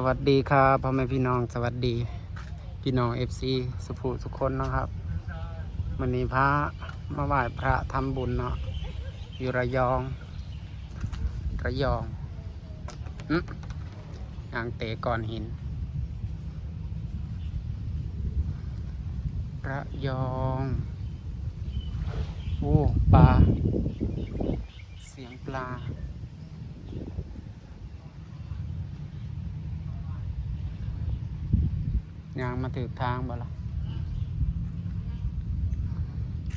วัสดีครับพ่อแม่พี่น้องสวัสดีพี่น้องFCสุภูสุคนนะครับวันนี้พระมาไหว้พระทำบุญเนาะอยู่ระยองอ่างเตะก้อนหินระยองโอ้ปลาเสียงปลายางมาถูกทางบ่ล่ะ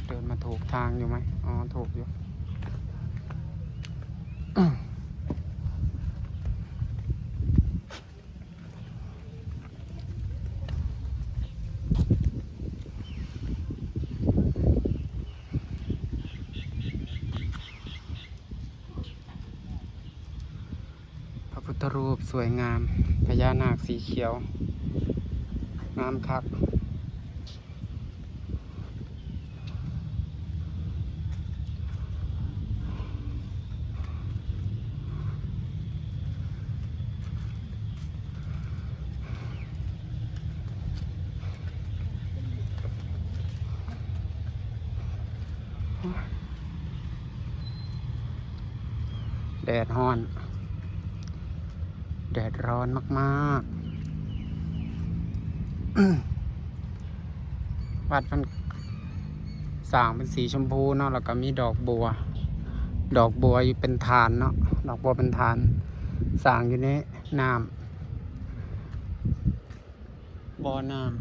เดินมาถูกทางอยู่ไหมอ๋อถูกอยู่ พระพุทธรูปสวยงามพญานาคสีเขียวงามคักแดดร้อนแดดร้อนมากๆ วัดมันสร้างเป็นสีชมพูเนาะแล้วก็มีดอกบัวอยู่เป็นฐานเนาะดอกบัวเป็นฐานสร้างอยู่ในน้ำบ่อน้ำ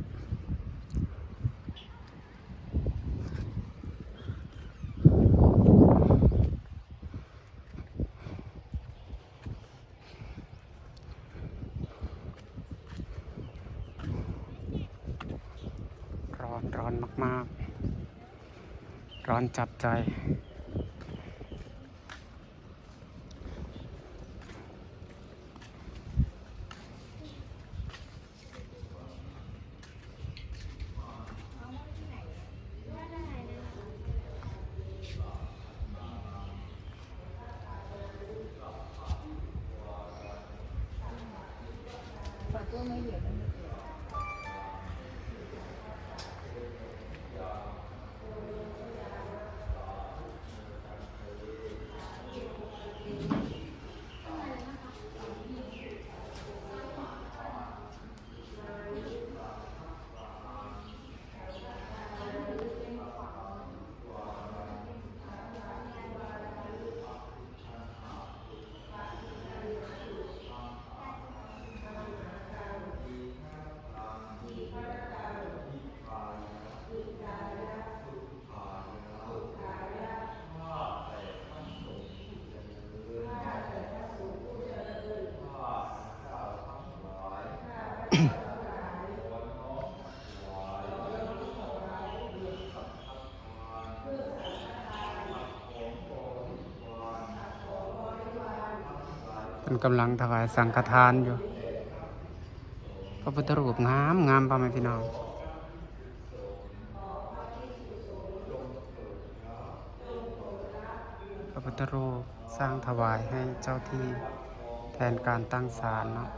ร้อนมากๆร้อนจับใจมันกำลังถวายสังฆทานอยู่พระพุทธรูปงามพ่อแม่พี่น้องพระพุทธรูปสร้างถวายให้เจ้าที่แทนการตั้งศาลเนาะ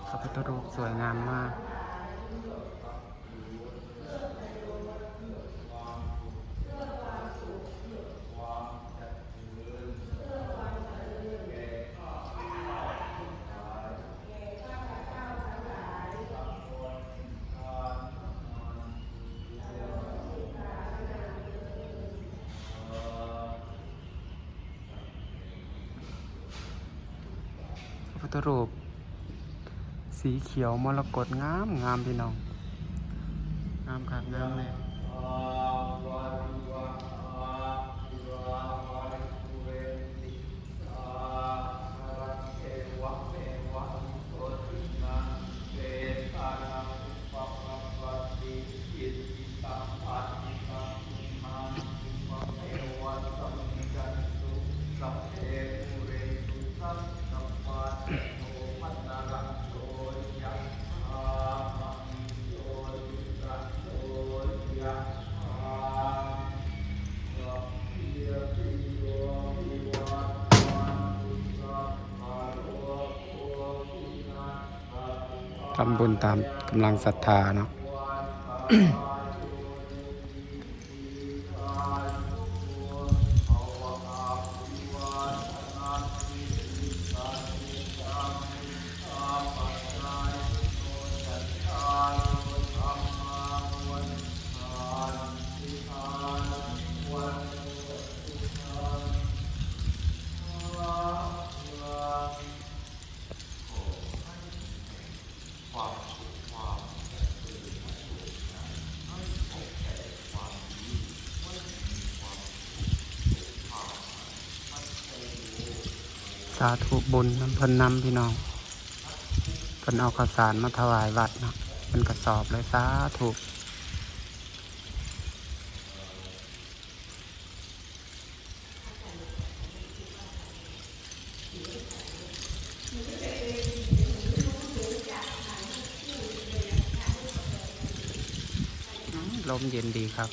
พระพุทธรูปสวยงามมากพระพุทธรูปสีเขียวมรกตงามพี่น้องงามครับงามเลย ทำบุญตามกำลังศรัทธาเนาะ สาธุบุญน้ำเพิ่นนำพี่น้องเพิ่นเอาข้าวสารมาถวายวัดเนาะเป็นกระสอบเลยสาธุลมเย็นดีครับ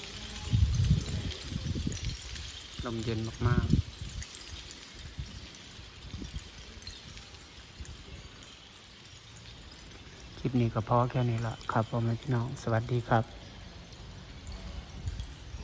ลมเย็นมากๆคลิปนี้ก็พอแค่นี้ละครับพ่อแม่พี่น้องสวัสดีครับ